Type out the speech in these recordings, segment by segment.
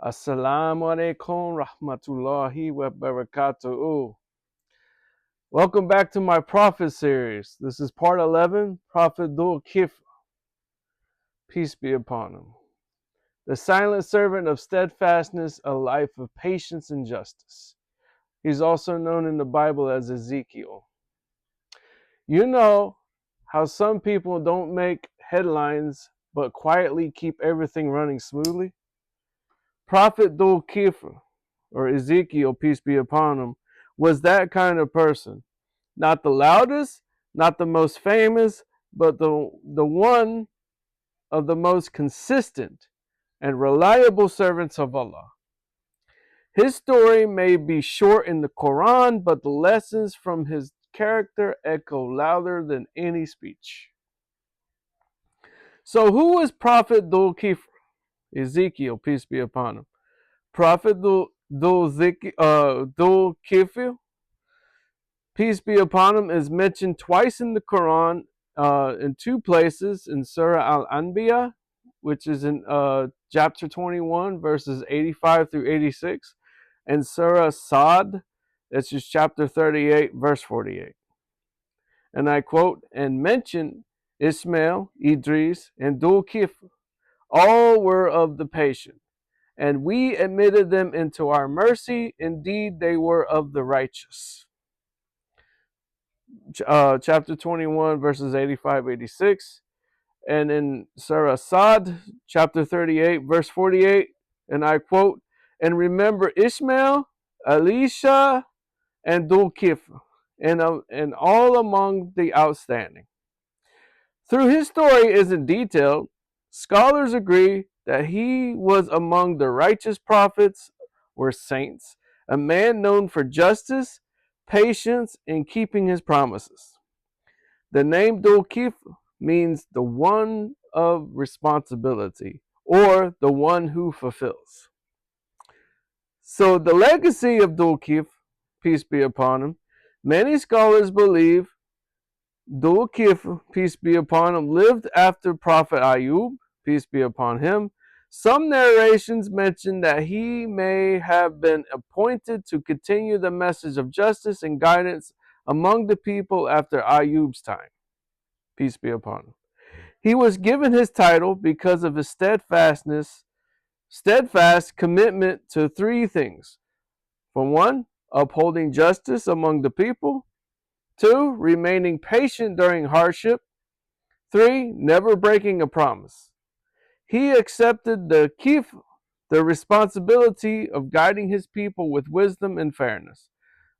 Assalamu alaikum rahmatullahi wa barakatuh. Welcome back to my Prophet series. This is part 11, Prophet Dhul-Kifl, peace be upon him. The silent servant of steadfastness, a life of patience and justice. He's also known in the Bible as Ezekiel. You know how some people don't make headlines but quietly keep everything running smoothly? Prophet Dhul-Kifl, or Ezekiel, peace be upon him, was that kind of person. Not the loudest, not the most famous, but the one of the most consistent and reliable servants of Allah. His story may be short in the Quran, but the lessons from his character echo louder than any speech. So who was Prophet Dhul-Kifl? Ezekiel, peace be upon him. Prophet Dhul-Kifl, peace be upon him, is mentioned twice in the Quran, in two places, in Surah Al-Anbiya, which is in chapter 21, verses 85 through 86, and Surah Sad, that's just chapter 38, verse 48. And I quote, and mention Ismail, Idris, and Dhul-Kifl. All were of the patient, and we admitted them into our mercy. Indeed, they were of the righteous. Chapter 21, verses 85, 86. And in Surah Sad, chapter 38, verse 48, and I quote, and remember Ishmael, Elisha, and Dhul-Kifl, and all among the outstanding. Through his story isn't detailed, scholars agree that he was among the righteous prophets or saints, a man known for justice, patience, and keeping his promises. The name Dhul-Kifl means the one of responsibility, or the one who fulfills. So the legacy of Dhul-Kifl, peace be upon him, many scholars believe Dhul-Kifl, peace be upon him, lived after Prophet Ayub, peace be upon him. Some narrations mention that he may have been appointed to continue the message of justice and guidance among the people after Ayub's time, peace be upon him. He was given his title because of his steadfast commitment to three things. For one, upholding justice among the people. Two, remaining patient during hardship. Three, never breaking a promise. He accepted the responsibility of guiding his people with wisdom and fairness.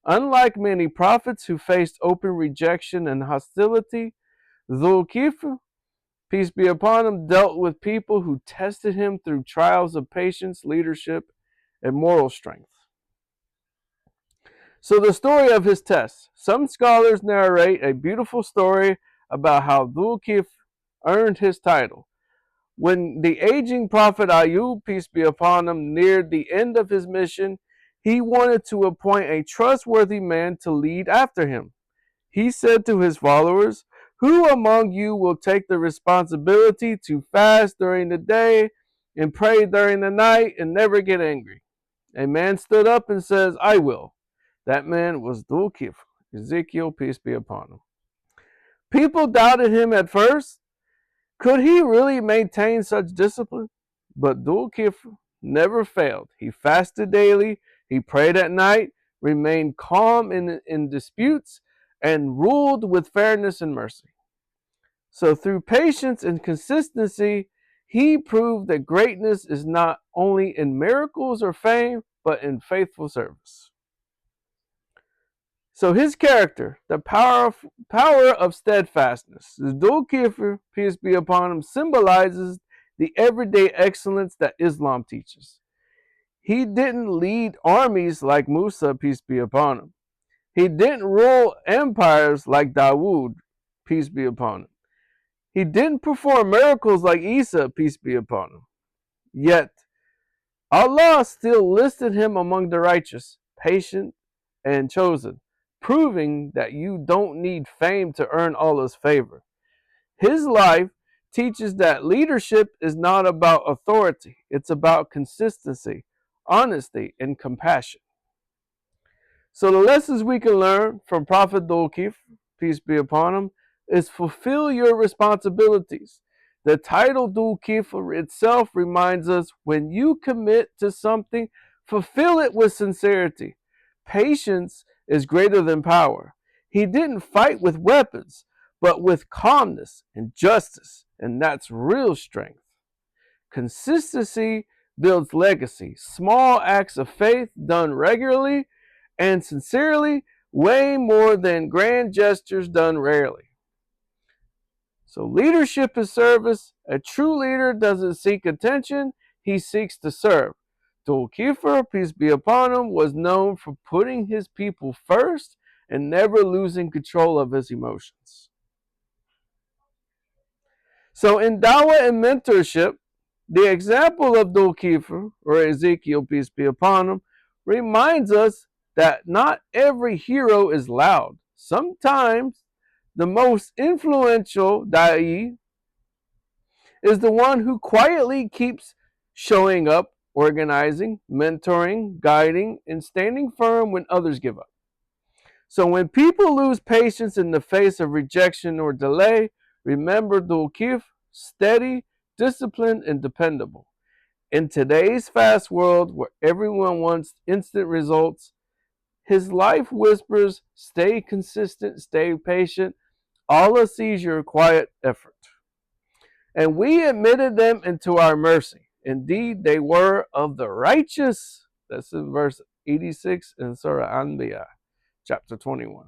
Unlike many prophets who faced open rejection and hostility, Dhul-Kifl, peace be upon him, dealt with people who tested him through trials of patience, leadership, and moral strength. So the story of his test. Some scholars narrate a beautiful story about how Dhul-Kifl earned his title. When the aging prophet Ayub, peace be upon him, neared the end of his mission, he wanted to appoint a trustworthy man to lead after him. He said to his followers, who among you will take the responsibility to fast during the day and pray during the night and never get angry? A man stood up and says, I will. That man was Dhul-Kifl, Ezekiel, peace be upon him. People doubted him at first. Could he really maintain such discipline? But Dhul-Kifl never failed. He fasted daily, he prayed at night, remained calm in disputes, and ruled with fairness and mercy. So through patience and consistency, he proved that greatness is not only in miracles or fame, but in faithful service. So his character, the power of steadfastness, Dhul-Kifl, peace be upon him, symbolizes the everyday excellence that Islam teaches. He didn't lead armies like Musa, peace be upon him. He didn't rule empires like Dawood, peace be upon him. He didn't perform miracles like Isa, peace be upon him. Yet, Allah still listed him among the righteous, patient, and chosen, proving that you don't need fame to earn Allah's favor. His life teaches that leadership is not about authority, it's about consistency, honesty, and compassion. So the lessons we can learn from Prophet Dhul-Kifl, peace be upon him, is fulfill your responsibilities. The title Dhul-Kifl itself reminds us when you commit to something, fulfill it with sincerity. Patience is greater than power. He didn't fight with weapons, but with calmness and justice, and that's real strength. Consistency builds legacy. Small acts of faith done regularly and sincerely way more than grand gestures done rarely. So leadership is service. A true leader doesn't seek attention, he seeks to serve. Dhul-Kifl, peace be upon him, was known for putting his people first and never losing control of his emotions. So in dawah and mentorship, the example of Dhul-Kifl, or Ezekiel, peace be upon him, reminds us that not every hero is loud. Sometimes the most influential da'i is the one who quietly keeps showing up, organizing, mentoring, guiding, and standing firm when others give up. So when people lose patience in the face of rejection or delay, remember Dhul-Kifl, steady, disciplined, and dependable. In today's fast world where everyone wants instant results, his life whispers, stay consistent, stay patient. Allah sees your quiet effort. And we admitted them into our mercy. Indeed, they were of the righteous. That's in verse 86 in Surah Anbiya, chapter 21.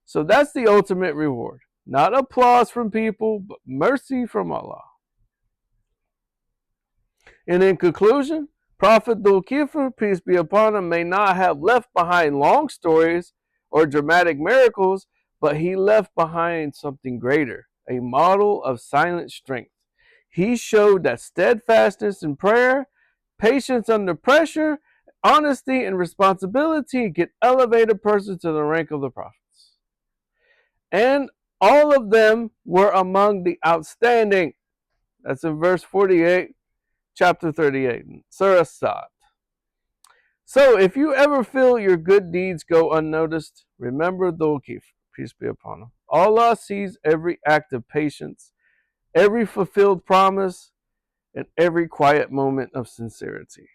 So that's the ultimate reward. Not applause from people, but mercy from Allah. And in conclusion, Prophet Dhul-Kifl, peace be upon him, may not have left behind long stories or dramatic miracles, but he left behind something greater, a model of silent strength. He showed that steadfastness in prayer, patience under pressure, honesty and responsibility can elevate a person to the rank of the prophets. And all of them were among the outstanding. That's in verse 48, chapter 38, Surah Sad. So if you ever feel your good deeds go unnoticed, remember Dhul-Kifl, peace be upon him. Allah sees every act of patience, every fulfilled promise, and every quiet moment of sincerity.